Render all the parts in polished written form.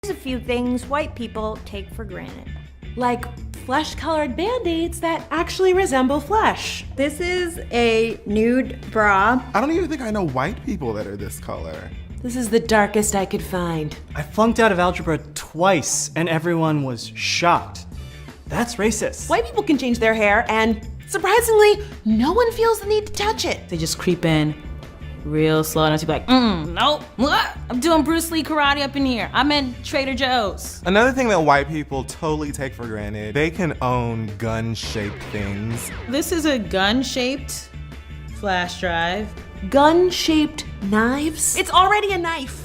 There's a few things white people take for granted. Like flesh-colored band-aids that actually resemble flesh. This is a nude bra. I don't even think I know white people that are this color. This is the darkest I could find. I flunked out of algebra twice and everyone was shocked. That's racist. White people can change their hair and, surprisingly, no one feels the need to touch it. They just creep in real slow enough to be like, nope, I'm doing Bruce Lee karate up in here. I'm in Trader Joe's. Another thing that white people totally take for granted, they can own gun-shaped things. This is a gun-shaped flash drive. Gun-shaped knives? It's already a knife.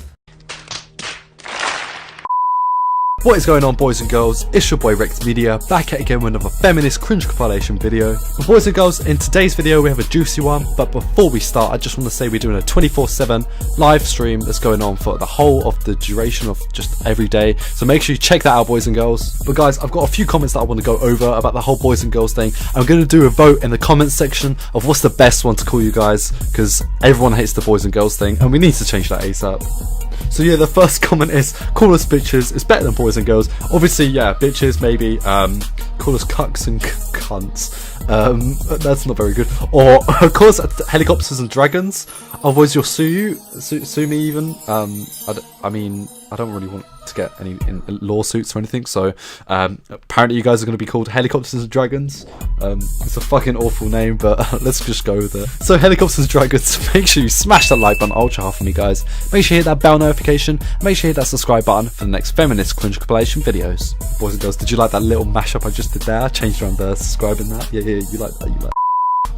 What is going on, boys and girls? It's your boy Rex Media, back at again with another feminist cringe compilation video. And boys and girls, in today's video we have a juicy one, but before we start I just want to say we're doing a 24/7 live stream that's going on for the whole of the duration of just every day, so make sure you check that out, boys and girls. But guys, I've got a few comments that I want to go over about the whole boys and girls thing. I'm going to do a vote in the comments section of what's the best one to call you guys, because everyone hates the boys and girls thing and we need to change that ASAP. So yeah, the first comment is, call us bitches, it's better than boys and girls. Obviously, yeah, bitches, maybe, call us cucks and cunts. That's not very good. Or call us helicopters and dragons, otherwise you'll sue me even. I mean, I don't really want to get any lawsuits or anything, so apparently you guys are going to be called helicopters and dragons. It's a fucking awful name, but let's just go with it. So helicopters and dragons, make sure you smash that like button ultra hard for me, guys. Make sure you hit that bell notification, make sure you hit that subscribe button for the next feminist cringe compilation videos. Boys and girls, did you like that little mashup I just did there? I changed around the subscribing that. Yeah, you like that, you like that.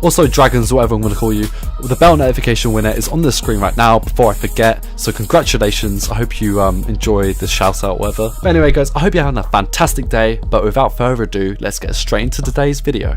Also, dragons, whatever I'm going to call you, the bell notification winner is on the screen right now before I forget, so congratulations. I hope you enjoy the shout out, whatever. But anyway guys, I hope you're having a fantastic day, but without further ado, let's get straight into today's video.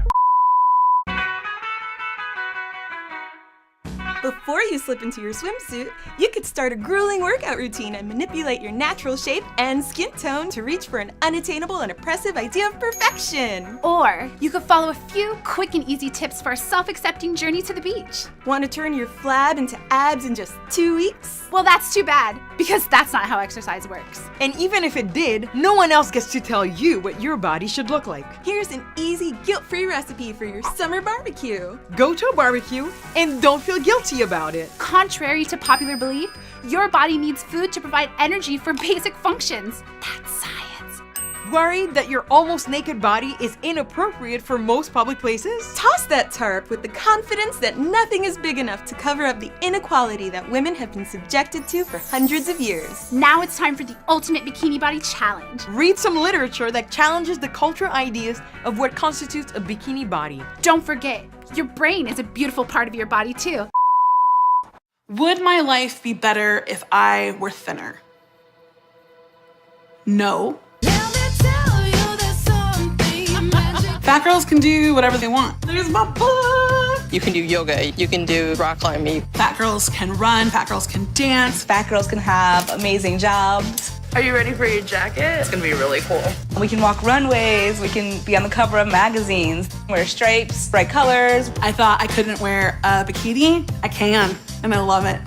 Before you slip into your swimsuit, you could start a grueling workout routine and manipulate your natural shape and skin tone to reach for an unattainable and oppressive idea of perfection. Or you could follow a few quick and easy tips for a self-accepting journey to the beach. Want to turn your flab into abs in just 2 weeks? Well, that's too bad, because that's not how exercise works. And even if it did, no one else gets to tell you what your body should look like. Here's an easy, guilt-free recipe for your summer barbecue. Go to a barbecue and don't feel guilty about it. Contrary to popular belief, your body needs food to provide energy for basic functions. That's science. Worried that your almost naked body is inappropriate for most public places? Toss that tarp with the confidence that nothing is big enough to cover up the inequality that women have been subjected to for hundreds of years. Now it's time for the ultimate bikini body challenge. Read some literature that challenges the cultural ideas of what constitutes a bikini body. Don't forget, your brain is a beautiful part of your body too. Would my life be better if I were thinner? No. Fat girls can do whatever they want. There's my book. You can do yoga, you can do rock climbing. Fat girls can run, fat girls can dance. Fat girls can have amazing jobs. Are you ready for your jacket? It's gonna be really cool. We can walk runways, we can be on the cover of magazines, wear stripes, bright colors. I thought I couldn't wear a bikini. I can, and I love it.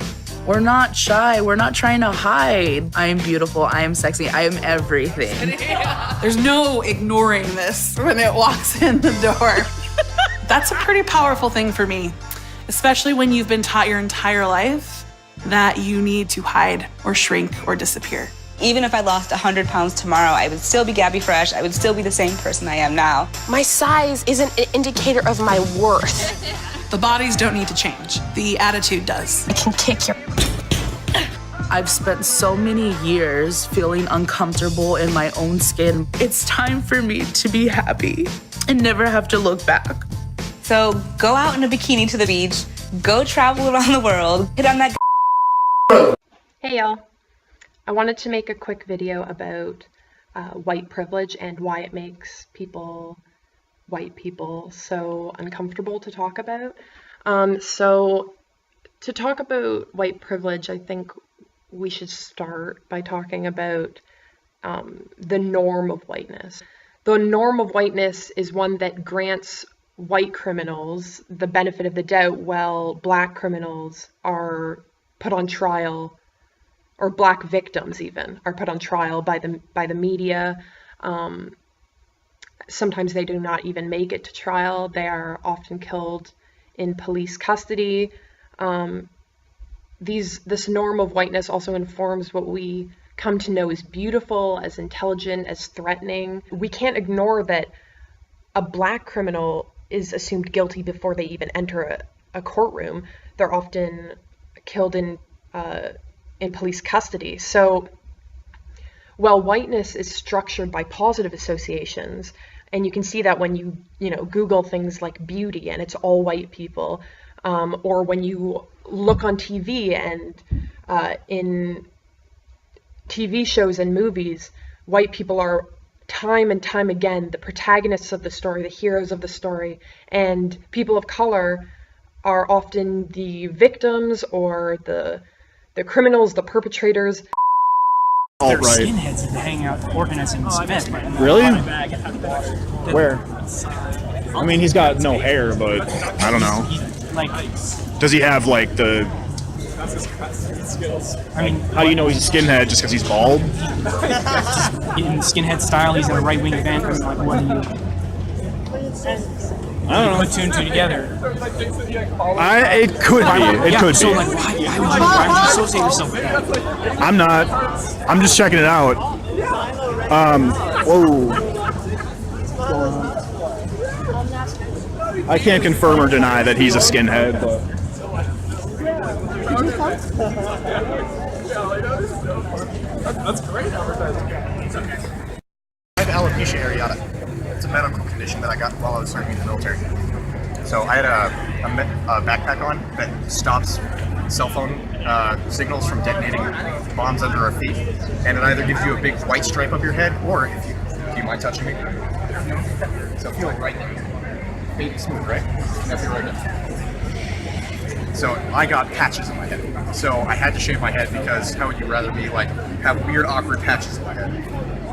We're not shy, we're not trying to hide. I am beautiful, I am sexy, I am everything. There's no ignoring this when it walks in the door. That's a pretty powerful thing for me, especially when you've been taught your entire life that you need to hide or shrink or disappear. Even if I lost 100 pounds tomorrow, I would still be Gabby Fresh, I would still be the same person I am now. My size isn't an indicator of my worth. The bodies don't need to change. The attitude does. I can kick your... I've spent so many years feeling uncomfortable in my own skin. It's time for me to be happy and never have to look back. So go out in a bikini to the beach, go travel around the world, hit on that... Hey y'all. I wanted to make a quick video about white privilege and why it makes white people so uncomfortable to talk about. So to talk about white privilege, I think we should start by talking about the norm of whiteness. The norm of whiteness is one that grants white criminals the benefit of the doubt while black criminals are put on trial or Black victims even, are put on trial by the media. Sometimes they do not even make it to trial. They are often killed in police custody. This norm of whiteness also informs what we come to know as beautiful, as intelligent, as threatening. We can't ignore that a Black criminal is assumed guilty before they even enter a courtroom. They're often killed in police custody. So while whiteness is structured by positive associations, and you can see that when you Google things like beauty and it's all white people, or when you look on TV and in TV shows and movies, white people are time and time again the protagonists of the story, the heroes of the story, and people of color are often the victims or the criminals, the perpetrators. There are skinheads that hang out organizing this event. Really? Where? I mean, he's got no hair, but I don't know. Does he have like the? I mean, how do you know he's a skinhead just because he's bald? In skinhead style, he's in a right-wing event. I mean, like, what do you? I don't know. Put two and two together. It could be. It could so be. Like, why would you associate yourself with that? I'm not. I'm just checking it out. Whoa. I can't confirm or deny that he's a skinhead, but. That's great advertising. I have alopecia areata. It's a medical condition that I got while I was serving in the military. So I had a backpack on that stops cell phone signals from detonating bombs under our feet, and it either gives you a big white stripe up your head, or if you, do you mind touching me? So feel it right now. Baby smooth, right? Now feel right now. So I got patches in my head. So I had to shave my head because how would you rather me like have weird awkward patches in my head?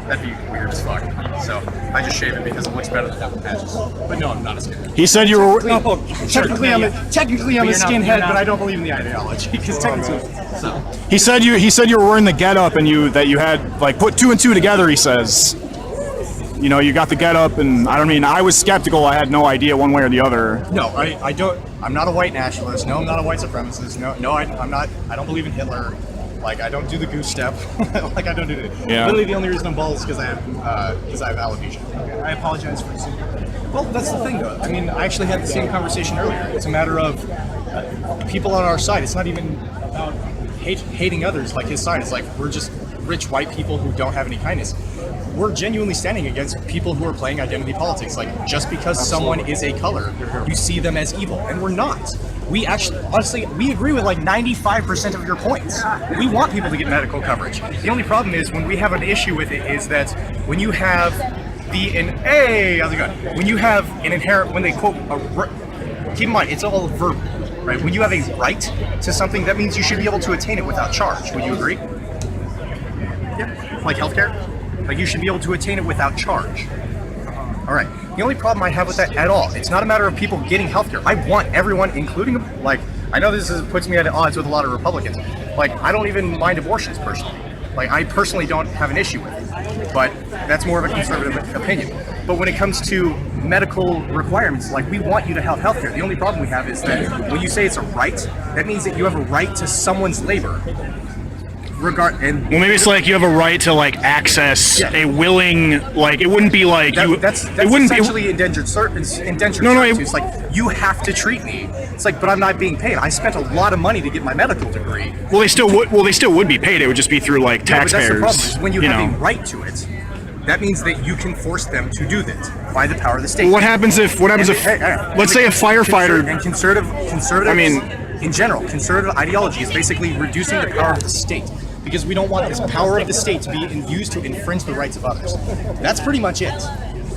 That'd be weird as fuck. So I just shave it because it looks better than having patches. But no, I'm not a skinhead. He said you were. Technically, I'm a skinhead, but I don't believe in the ideology. Because technically, so. He said you were wearing the getup and that you had like put two and two together. He says, you know, you got the getup, and I mean, I was skeptical. I had no idea one way or the other. No, I don't. I'm not a white nationalist. No, I'm not a white supremacist. No, I'm not. I don't believe in Hitler. Like, I don't do the goose step. Like, I don't do it. Yeah. Literally, the only reason I'm bald is because I have alopecia. Okay. I apologize for assuming. Well, that's the thing, though. I mean, I actually had the same conversation earlier. It's a matter of people on our side. It's not even about hating others like his side. It's like we're just rich white people who don't have any kindness. We're genuinely standing against people who are playing identity politics. Like, just because someone is a color, you see them as evil, and we're not. We actually, honestly, we agree with like 95% of your points. We want people to get medical coverage. The only problem is when we have an issue with it is that when you have hey, how's it going? When you have an inherent, when they quote, keep in mind, it's all verbal, right? When you have a right to something, that means you should be able to attain it without charge. Would you agree? Yeah. Like healthcare? Like, you should be able to attain it without charge. All right. The only problem I have with that at all, it's not a matter of people getting healthcare. I want everyone, including, like, I know this puts me at odds with a lot of Republicans. Like, I don't even mind abortions personally. Like, I personally don't have an issue with it. But that's more of a conservative opinion. But when it comes to medical requirements, like, we want you to have healthcare. The only problem we have is that when you say it's a right, that means that you have a right to someone's labor. Well, maybe it's like you have a right to like access a willing, like, it wouldn't be like it wouldn't essentially indentured servitude. It's like, you have to treat me. It's like, but I'm not being paid. I spent a lot of money to get my medical degree. Well, they still would be paid. It would just be through like taxpayers. But that's the problem. Is when you have a right to it, that means that you can force them to do that by the power of the state. Well, what happens if let's say a firefighter and conservative. I mean, in general, conservative ideology is basically reducing the power of the state. Because we don't want this power of the state to be used to infringe the rights of others. That's pretty much it.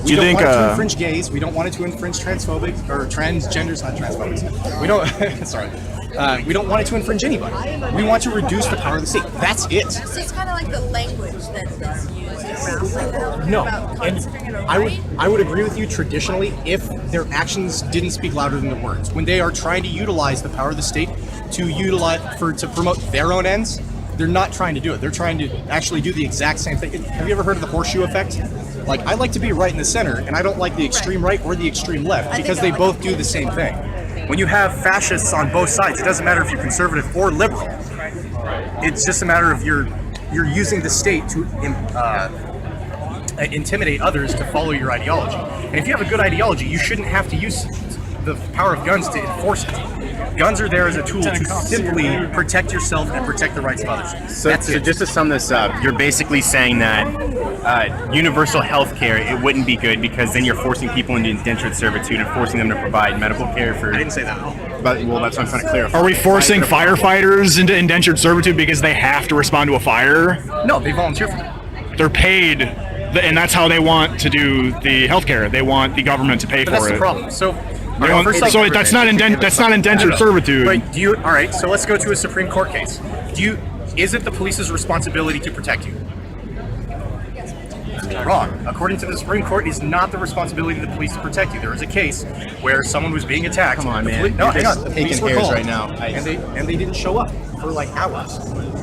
We don't want it to infringe gays. We don't want it to infringe transphobic or transgenders, not transphobics. We don't. Sorry. We don't want it to infringe anybody. We want to reduce the power of the state. That's it. So it's kind of like the language that's used around like that. No, and I would agree with you traditionally if their actions didn't speak louder than the words. When they are trying to utilize the power of the state to promote their own ends, they're not trying to do it. They're trying to actually do the exact same thing. Have you ever heard of the horseshoe effect? Like, I like to be right in the center, and I don't like the extreme right or the extreme left because they both do the same thing. When you have fascists on both sides, it doesn't matter if you're conservative or liberal. It's just a matter of you're using the state to intimidate others to follow your ideology. And if you have a good ideology, you shouldn't have to use the power of guns to enforce it. Guns are there as a tool to simply protect yourself and protect the rights of others. So just to sum this up, you're basically saying that universal health care, it wouldn't be good because then you're forcing people into indentured servitude and forcing them to provide medical care for... I didn't say that. But, well, that's what I'm trying to clarify. Are we forcing firefighters into indentured servitude because they have to respond to a fire? No, they volunteer for that. They're paid, and that's how they want to do the healthcare. They want the government to pay But for that's it. the problem. So that's not indentured servitude. Right, all right, so let's go to a Supreme Court case. Is it the police's responsibility to protect you? Wrong. According to the Supreme Court, it's not the responsibility of the police to protect you. There was a case where someone was being attacked. Come on, man. No, hang on. You're The taking police were hairs called, right now. and they didn't show up for like hours.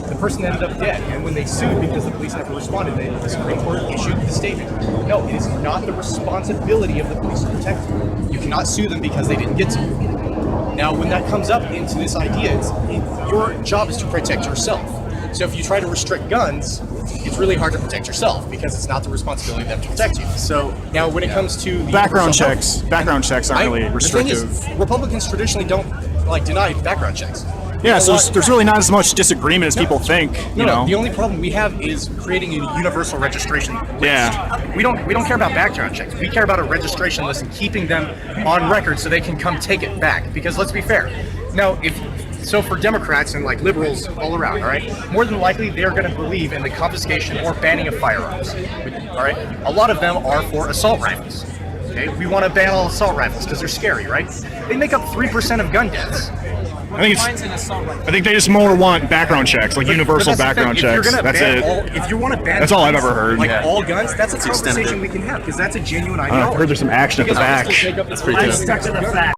The person ended up dead, and when they sued because the police never responded, the Supreme Court issued the statement. No, it is not the responsibility of the police to protect you. You cannot sue them because they didn't get to you. Now, when that comes up into this idea, your job is to protect yourself. So if you try to restrict guns, it's really hard to protect yourself because it's not the responsibility of them to protect you. So now when it comes to the background checks aren't really restrictive. The thing is, Republicans traditionally don't deny background checks. Yeah, so there's really not as much disagreement as people think. No, the only problem we have is creating a universal registration list. Yeah. We don't care about background checks. We care about a registration list and keeping them on record so they can come take it back. Because let's be fair. Now, so for Democrats and like liberals all around, all right, more than likely they're going to believe in the confiscation or banning of firearms. All right, a lot of them are for assault rifles. Okay, we want to ban all assault rifles because they're scary, right? They make up 3% of gun deaths. I think they just more want background checks, like universal background checks. That's it. If you want to ban that's all I've ever heard. All guns, that's a conversation we can have because that's a genuine I ideology. heard there's some action at the back. That's pretty good.